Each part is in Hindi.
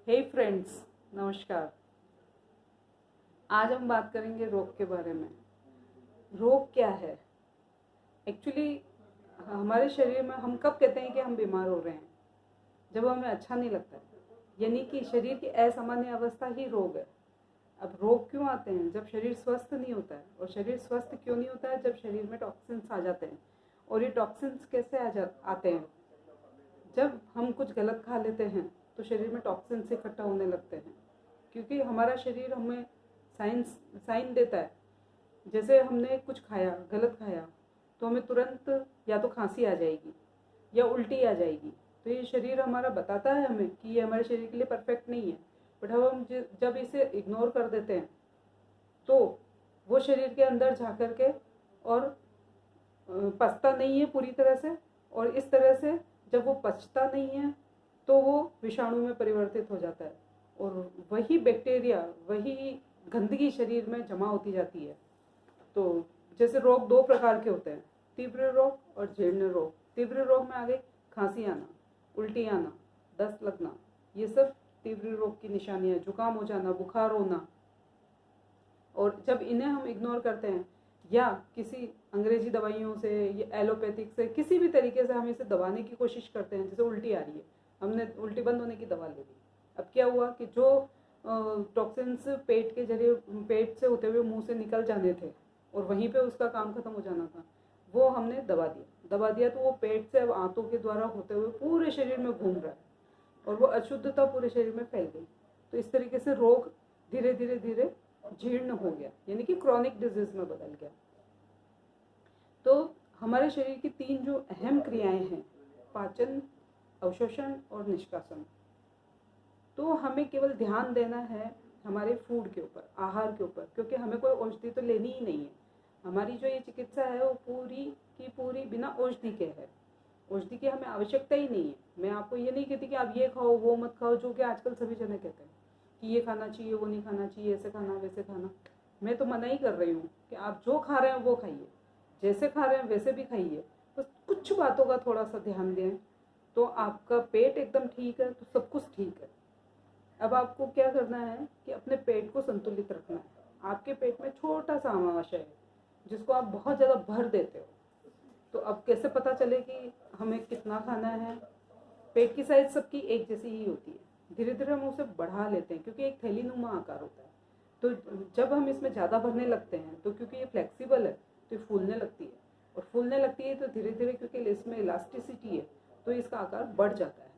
हे फ्रेंड्स, नमस्कार। आज हम बात करेंगे रोग के बारे में। रोग क्या है? एक्चुअली हमारे शरीर में हम कब कहते हैं कि हम बीमार हो रहे हैं? जब हमें अच्छा नहीं लगता है, यानी कि शरीर की असामान्य अवस्था ही रोग है। अब रोग क्यों आते हैं? जब शरीर स्वस्थ नहीं होता है। और शरीर स्वस्थ क्यों नहीं होता है? जब शरीर में टॉक्सिन्स आ जाते हैं। और ये टॉक्सिन्स कैसे आते हैं? जब हम कुछ गलत खा लेते हैं तो शरीर में टॉक्सिन्स इकट्ठा होने लगते हैं, क्योंकि हमारा शरीर हमें साइन देता है। जैसे हमने कुछ खाया, गलत खाया, तो हमें तुरंत या तो खांसी आ जाएगी या उल्टी आ जाएगी। तो ये शरीर हमारा बताता है हमें कि ये हमारे शरीर के लिए परफेक्ट नहीं है। बट हम जब इसे इग्नोर कर देते हैं तो वो शरीर के अंदर जा कर के और पचता नहीं है पूरी तरह से। और इस तरह से जब वो पचता नहीं है तो वो विषाणु में परिवर्तित हो जाता है, और वही बैक्टीरिया, वही गंदगी शरीर में जमा होती जाती है। तो जैसे रोग दो प्रकार के होते हैं, तीव्र रोग और जीर्ण रोग। तीव्र रोग में आ गई खांसी आना, उल्टी आना, दस्त लगना, ये सब तीव्र रोग की निशानियां। जुकाम हो जाना, बुखार होना। और जब इन्हें हम इग्नोर करते हैं या किसी अंग्रेजी दवाइयों से या एलोपैथिक से किसी भी तरीके से हम इसे दबाने की कोशिश करते हैं, जैसे उल्टी आ रही है, हमने उल्टी बंद होने की दवा ले ली। अब क्या हुआ कि जो टॉक्सिन्स पेट के जरिए, पेट से होते हुए मुंह से निकल जाने थे और वहीं पे उसका काम खत्म हो जाना था, वो हमने दबा दिया तो वो पेट से अब आंतों के द्वारा होते हुए पूरे शरीर में घूम रहा है और वो अशुद्धता पूरे शरीर में फैल गई। तो इस तरीके से रोग धीरे धीरे धीरे जीर्ण हो गया, यानी कि क्रॉनिक डिजीज में बदल गया। तो हमारे शरीर की तीन जो अहम क्रियाएं हैं, पाचन, अवशोषण और निष्कासन, तो हमें केवल ध्यान देना है हमारे फूड के ऊपर, आहार के ऊपर, क्योंकि हमें कोई औषधि तो लेनी ही नहीं है। हमारी जो ये चिकित्सा है वो पूरी की पूरी बिना औषधि के है। औषधि की हमें आवश्यकता ही नहीं है। मैं आपको ये नहीं कहती कि आप ये खाओ वो मत खाओ, जो कि आजकल सभी जने कहते हैं कि ये खाना चाहिए वो नहीं खाना चाहिए, ऐसे खाना वैसे खाना। मैं तो मना ही कर रही हूँ कि आप जो खा रहे हैं वो खाइए, जैसे खा रहे हैं वैसे भी खाइए। बस कुछ बातों का थोड़ा सा ध्यान दें तो आपका पेट एकदम ठीक है तो सब कुछ ठीक है। अब आपको क्या करना है कि अपने पेट को संतुलित रखना है। आपके पेट में छोटा सा अमाशय है जिसको आप बहुत ज़्यादा भर देते हो। तो अब कैसे पता चले कि हमें कितना खाना है? पेट की साइज सबकी एक जैसी ही होती है। धीरे धीरे हम उसे बढ़ा लेते हैं क्योंकि एक थैलीनुमा आकार होता है। तो जब हम इसमें ज़्यादा भरने लगते हैं तो क्योंकि ये फ्लेक्सिबल है तो ये फूलने लगती है, और फूलने लगती है तो धीरे धीरे, क्योंकि इसमें इलास्टिसिटी है, तो इसका आकार बढ़ जाता है।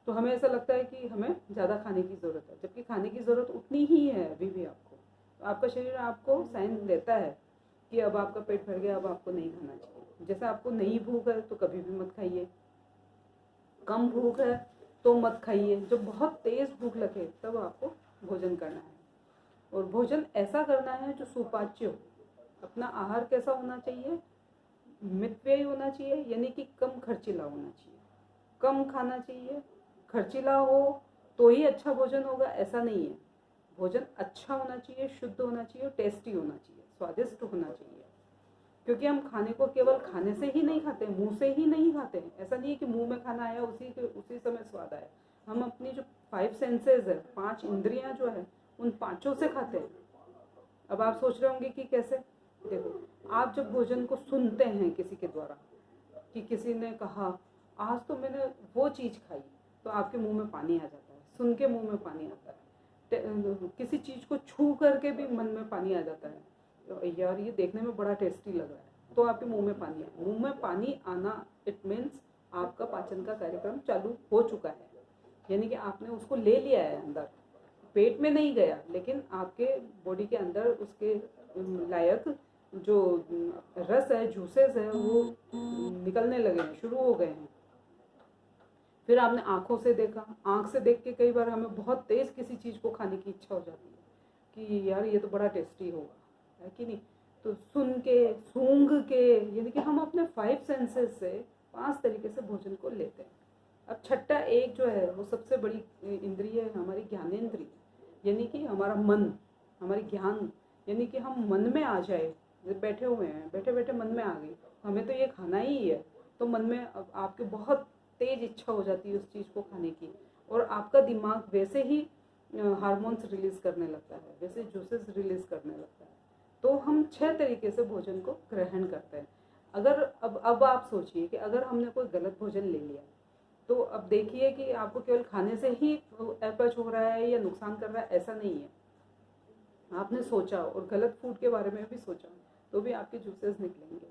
तो हमें ऐसा लगता है कि हमें ज़्यादा खाने की ज़रूरत है, जबकि खाने की ज़रूरत उतनी ही है अभी भी आपको। तो आपका शरीर आपको साइन देता है कि अब आपका पेट भर गया, अब आपको नहीं खाना चाहिए। जैसे आपको नहीं भूख है तो कभी भी मत खाइए, कम भूख है तो मत खाइए, जब बहुत तेज़ भूख लगे तब आपको भोजन करना है। और भोजन ऐसा करना है जो सुपाच्य हो। अपना आहार कैसा होना चाहिए? मितव्ययी होना चाहिए, यानी कि कम खर्चीला होना चाहिए। कम खाना चाहिए, खर्चीला हो तो ही अच्छा भोजन होगा ऐसा नहीं है। भोजन अच्छा होना चाहिए, शुद्ध होना चाहिए, टेस्टी होना चाहिए, स्वादिष्ट होना चाहिए। क्योंकि हम खाने को केवल खाने से ही नहीं खाते, मुंह से ही नहीं खाते। ऐसा नहीं है कि मुंह में खाना आया उसी समय स्वाद आया। हम अपनी जो 5 सेंसेस है, 5 इंद्रियां जो है, उन पांचों से खाते हैं। अब आप सोच रहे होंगे कि कैसे? देखो, आप जब भोजन को सुनते हैं किसी के द्वारा कि किसी ने कहा आज तो मैंने वो चीज़ खाई, तो आपके मुंह में पानी आ जाता है, सुन के मुंह में पानी आता है। किसी चीज़ को छू करके भी मन में पानी आ जाता है, तो यार ये देखने में बड़ा टेस्टी लग रहा है, तो आपके मुंह में पानी आया। मुंह में पानी आना इट मीन्स आपका पाचन का कार्यक्रम चालू हो चुका है, यानी कि आपने उसको ले लिया है अंदर। पेट में नहीं गया, लेकिन आपके बॉडी के अंदर उसके लायक जो रस है, जूसेस है, वो निकलने लगे हैं, शुरू हो गए हैं। फिर आपने आंखों से देखा, आंख से देख के कई बार हमें बहुत तेज़ किसी चीज़ को खाने की इच्छा हो जाती है कि यार ये तो बड़ा टेस्टी होगा, है कि नहीं? तो सुन के, सूंघ के, यानी कि हम अपने 5 सेंसेस से 5 तरीके से भोजन को लेते हैं। अब छठा एक जो है वो सबसे बड़ी इंद्रिय है हमारी ज्ञानेंद्रिय, यानी कि हमारा मन, हमारी ज्ञान, यानी कि हम मन में आ जाए। बैठे हुए हैं, बैठे बैठे मन में आ गई हमें तो ये खाना ही है, तो मन में अब आपके बहुत तेज इच्छा हो जाती है उस चीज़ को खाने की, और आपका दिमाग वैसे ही हार्मोन्स रिलीज करने लगता है, वैसे जूसेस रिलीज करने लगता है। तो हम 6 तरीके से भोजन को ग्रहण करते हैं। अगर अब आप सोचिए कि अगर हमने कोई गलत भोजन ले लिया, तो अब देखिए कि आपको केवल खाने से ही अपच हो रहा है या नुकसान कर रहा है, ऐसा नहीं है। आपने सोचा और गलत फूड के बारे में भी सोचा तो भी आपके जूसेस निकलेंगे,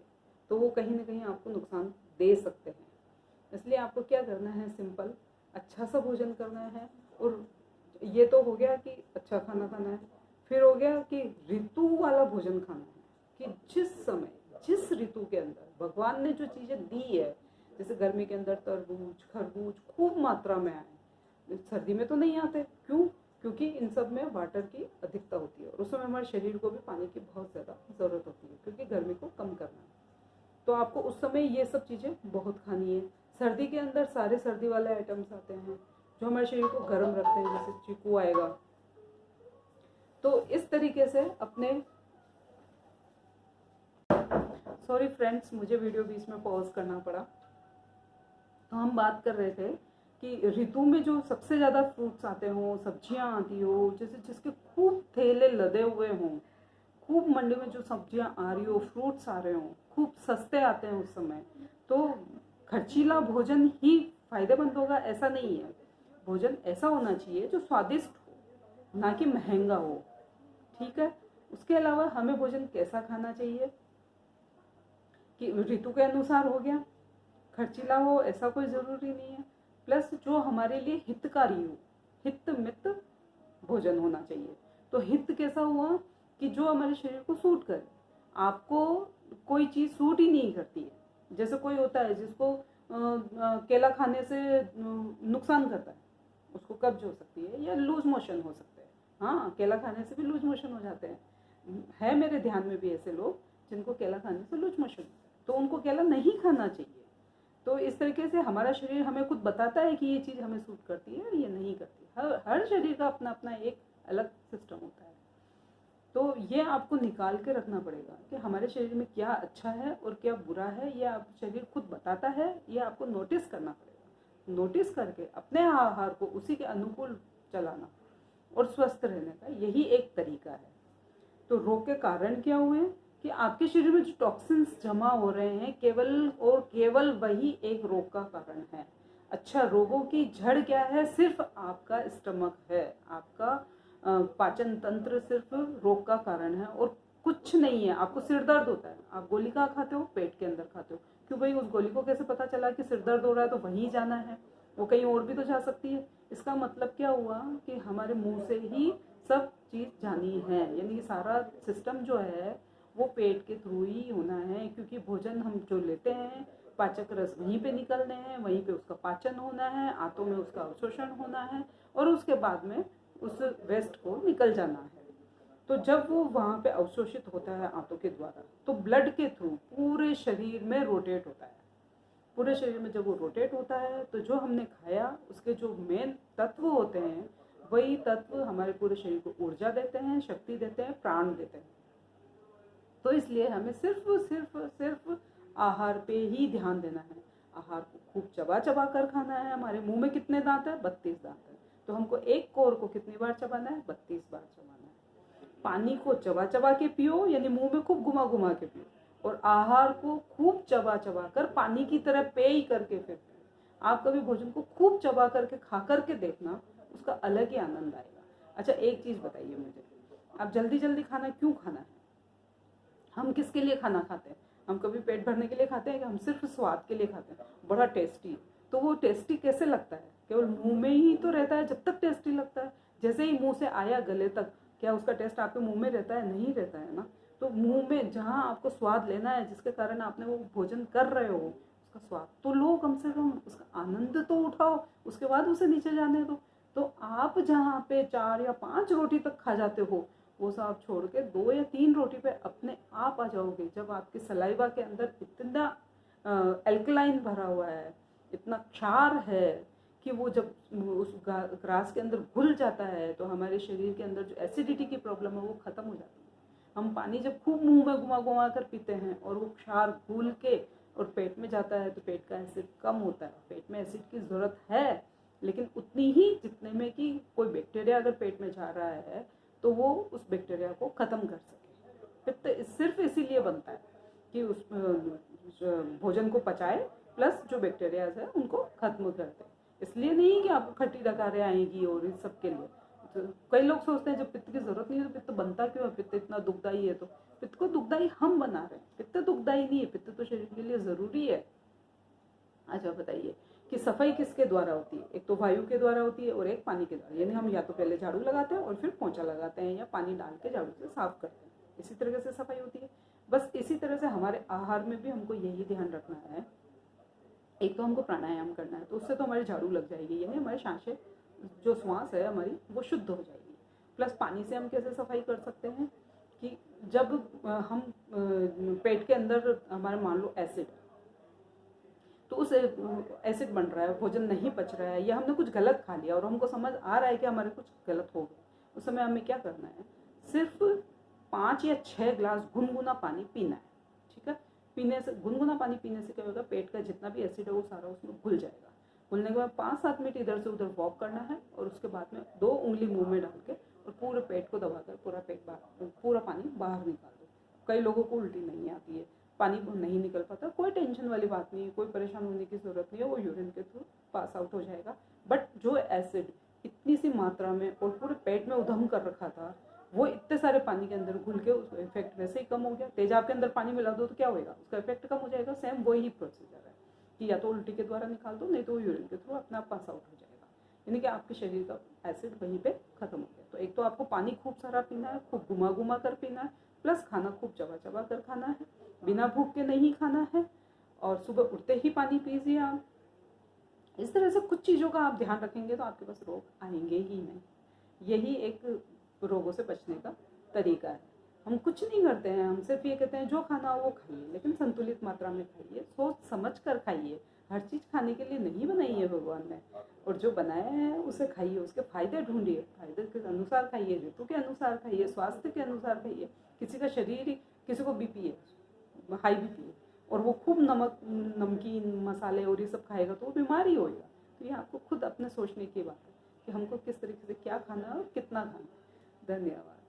तो वो कहीं ना कहीं आपको नुकसान दे सकते हैं। इसलिए आपको क्या करना है, सिंपल अच्छा सा भोजन करना है। और ये तो हो गया कि अच्छा खाना खाना है, फिर हो गया कि ऋतु वाला भोजन खाना है, कि जिस समय जिस ऋतु के अंदर भगवान ने जो चीज़ें दी है, जैसे गर्मी के अंदर तरबूज खरबूज खूब मात्रा में आए, सर्दी में तो नहीं आते। क्यों? क्योंकि इन सब में वाटर की अधिकता होती है और उस समय हमारे शरीर को भी पानी की बहुत ज़्यादा ज़रूरत होती है, क्योंकि गर्मी को कम करना है। तो आपको उस समय ये सब चीज़ें बहुत खानी है। सर्दी के अंदर सारे सर्दी वाले आइटम्स आते हैं जो हमारे शरीर को गर्म रखते हैं, जैसे चीकू आएगा। तो इस तरीके से अपने, सॉरी फ्रेंड्स, मुझे वीडियो बीच में पॉज करना पड़ा। तो हम बात कर रहे थे कि ऋतु में जो सबसे ज़्यादा फ्रूट्स आते हों, सब्जियां आती हो, जैसे जिसके खूब थैले लदे हुए हों, खूब मंडी में जो सब्जियां आ रही हो, फ्रूट्स आ रहे हों, खूब सस्ते आते हैं उस समय, तो खर्चीला भोजन ही फायदेमंद होगा ऐसा नहीं है। भोजन ऐसा होना चाहिए जो स्वादिष्ट हो, ना कि महंगा हो। ठीक है। उसके अलावा हमें भोजन कैसा खाना चाहिए कि ऋतु के अनुसार हो गया, खर्चीला हो ऐसा कोई ज़रूरी नहीं है, प्लस जो हमारे लिए हितकारी हो, हित मित भोजन होना चाहिए। तो हित कैसा हुआ कि जो हमारे शरीर को सूट करे। आपको कोई चीज़ सूट ही नहीं करती है, जैसे कोई होता है जिसको केला खाने से नुकसान करता है, उसको कब्ज हो सकती है या लूज मोशन हो सकते हैं। हाँ, केला खाने से भी लूज मोशन हो जाते हैं। है मेरे ध्यान में भी ऐसे लोग जिनको केला खाने से लूज मोशन होता है, तो उनको केला नहीं खाना चाहिए। तो इस तरीके से हमारा शरीर हमें खुद बताता है कि ये चीज़ हमें सूट करती है और ये नहीं करती। हर शरीर का अपना अपना एक अलग सिस्टम होता है। तो ये आपको निकाल के रखना पड़ेगा कि हमारे शरीर में क्या अच्छा है और क्या बुरा है, ये आप शरीर खुद बताता है, ये आपको नोटिस करना पड़ेगा। नोटिस करके अपने आहार को उसी के अनुकूल चलाना और स्वस्थ रहने का यही एक तरीका है। तो रोग के कारण क्या हुए कि आपके शरीर में जो टॉक्सिन्स जमा हो रहे हैं, केवल और केवल वही एक रोग का कारण है। अच्छा, रोगों की जड़ क्या है? सिर्फ आपका स्टमक है, आपका पाचन तंत्र सिर्फ रोग का कारण है और कुछ नहीं है। आपको सिर दर्द होता है, आप गोली कहाँ खाते हो? पेट के अंदर खाते हो। क्यों भाई? उस गोली को कैसे पता चला कि सिर दर्द हो रहा है तो वहीं जाना है? वो कहीं और भी तो जा सकती है। इसका मतलब क्या हुआ कि हमारे मुंह से ही सब चीज़ जानी है, यानी कि सारा सिस्टम जो है वो पेट के थ्रू ही होना है, क्योंकि भोजन हम जो लेते हैं, पाचक रस वहीं पे निकलने हैं, वहीं पे उसका पाचन होना है, आंतों में उसका अवशोषण होना है और उसके बाद में उस वेस्ट को निकल जाना है। तो जब वो वहाँ पे अवशोषित होता है आंतों के द्वारा, तो ब्लड के थ्रू पूरे शरीर में रोटेट होता है। पूरे शरीर में जब वो रोटेट होता है तो जो हमने खाया उसके जो मेन तत्व होते हैं, वही तत्व हमारे पूरे शरीर को ऊर्जा देते हैं, शक्ति देते हैं, प्राण देते हैं। तो इसलिए हमें सिर्फ सिर्फ सिर्फ आहार पे ही ध्यान देना है। आहार को खूब चबा चबा कर खाना है। हमारे मुंह में कितने दांत है? 32 दांत है। तो हमको एक कोर को कितनी बार चबाना है? 32 बार चबाना है। पानी को चबा चबा के पियो, यानी मुंह में खूब घुमा घुमा के पियो, और आहार को खूब चबा चबा कर पानी की तरह पेय करके फिर पियो। आप कभी भोजन को खूब चबा करके खा करके देखना, उसका अलग ही आनंद आएगा। अच्छा, एक चीज़ बताइए मुझे, आप जल्दी जल्दी खाना क्यों खाना है? हम किसके लिए खाना खाते हैं? हम कभी पेट भरने के लिए खाते हैं कि हम सिर्फ स्वाद के लिए खाते हैं? बड़ा टेस्टी, तो वो टेस्टी कैसे लगता है? केवल मुंह में ही तो रहता है जब तक टेस्टी लगता है। जैसे ही मुंह से आया गले तक, क्या उसका टेस्ट आपके मुंह में रहता है? नहीं रहता है ना। तो मुंह में जहाँ आपको स्वाद लेना है, जिसके कारण आपने वो भोजन कर रहे हो, उसका स्वाद तो लो, कम से कम उसका आनंद तो उठाओ, उसके बाद उसे नीचे जाने दो। तो आप जहाँ पे 4 या 5 रोटी तक खा जाते हो, वो सब छोड़ के 2 या 3 रोटी पे अपने आप आ जाओगे, जब आपके सलाइवा के अंदर इतना एल्कलाइन भरा हुआ है, इतना क्षार है कि वो जब उस ग्रास के अंदर घुल जाता है तो हमारे शरीर के अंदर जो एसिडिटी की प्रॉब्लम है वो खत्म हो जाती है। हम पानी जब खूब मुंह में घुमा घुमा कर पीते हैं और वो क्षार घुल के और पेट में जाता है तो पेट का एसिड कम होता है। पेट में एसिड की ज़रूरत है, लेकिन उतनी ही जितने में कि कोई बैक्टीरिया अगर पेट में जा रहा है तो वो उस बैक्टीरिया को ख़त्म कर सके। पित्त सिर्फ इसीलिए बनता है कि उस भोजन को पचाए प्लस जो बैक्टीरियाज है उनको खत्म कर दे। इसलिए नहीं कि आपको खट्टी डकारें आएंगी और इस सब के लिए। तो कई लोग सोचते हैं जब पित्त की जरूरत नहीं है तो पित्त बनता क्यों है, पित्त इतना दुखदाई है। तो पित्त को दुखदाई हम बना रहे हैं, पित्त दुखदाई नहीं है। पित्त तो शरीर के लिए जरूरी है। अच्छा बताइए कि सफाई किसके द्वारा होती है? एक तो वायु के द्वारा होती है और एक पानी के द्वारा। यानी हम या तो पहले झाड़ू लगाते हैं और फिर पोंछा लगाते हैं या पानी डाल के झाड़ू से साफ करते हैं, इसी तरह से सफाई होती है। बस इसी तरह से हमारे आहार में भी हमको यही ध्यान रखना है। एक तो हमको प्राणायाम करना है, तो उससे तो हमारी झाड़ू लग जाएगी, यानी हमारे सांसें जो श्वास है हमारी वो शुद्ध हो जाएगी। प्लस पानी से हम कैसे सफाई कर सकते हैं कि जब हम पेट के अंदर हमारे मान लो एसिड, तो उस एसिड बन रहा है, भोजन नहीं पच रहा है या हमने कुछ गलत खा लिया और हमको समझ आ रहा है कि हमारे कुछ गलत हो गया, उस समय हमें क्या करना है? सिर्फ 5 या 6 ग्लास गुनगुना पानी पीना है। ठीक है, पीने से गुनगुना पानी पीने से क्या होगा, पेट का जितना भी एसिड है वो सारा उसमें घुल जाएगा। घुलने के बाद 5-7 मिनट इधर से उधर वॉक करना है और उसके बाद में 2 उंगली मुंह में डाल के और पूरे पेट को दबाकर पूरा पानी बाहर निकाल दो। कई लोगों को उल्टी नहीं आती है, पानी नहीं निकल पाता, कोई टेंशन वाली बात नहीं है, कोई परेशान होने की ज़रूरत नहीं है, वो यूरिन के थ्रू पास आउट हो जाएगा। बट जो एसिड इतनी सी मात्रा में और पूरे पेट में उधम कर रखा था, वो इतने सारे पानी के अंदर घुल के उसका इफेक्ट वैसे ही कम हो गया। तेजाब के अंदर पानी मिला दो तो क्या होगा, उसका इफेक्ट कम हो जाएगा। सेम वही प्रोसीजर है कि या तो उल्टी के द्वारा निकाल दो, नहीं तो यूरिन के थ्रू अपने आप पास आउट हो जाएगा, यानी कि आपके शरीर का एसिड वहीं पे खत्म हो गया। तो एक तो आपको पानी खूब सारा पीना है, खूब घुमा घुमा कर पीना है, प्लस खाना खूब चबा चबा कर खाना है, बिना भूख के नहीं खाना है, और सुबह उठते ही पानी पीजिए आप। इस तरह से कुछ चीज़ों का आप ध्यान रखेंगे तो आपके पास रोग आएंगे ही नहीं। यही एक रोगों से बचने का तरीका है। हम कुछ नहीं करते हैं, हम सिर्फ ये कहते हैं जो खाना हो वो खाइए, लेकिन संतुलित मात्रा में खाइए, सोच समझ कर खाइए। हर चीज़ खाने के लिए नहीं बनाई है भगवान ने, और जो बनाया है उसे खाइए, उसके फायदे ढूंढिए, फायदे के अनुसार खाइए, ऋतु के अनुसार खाइए, स्वास्थ्य के अनुसार खाइए। किसी का शरीर, किसी को बीपी है, हाई बीपी है, और वो खूब नमक नमकीन मसाले और ये सब खाएगा तो वो बीमार ही होएगा। तो ये आपको खुद अपने सोचने की बात है कि हमको किस तरीके से क्या खाना है और कितना खाना है। धन्यवाद।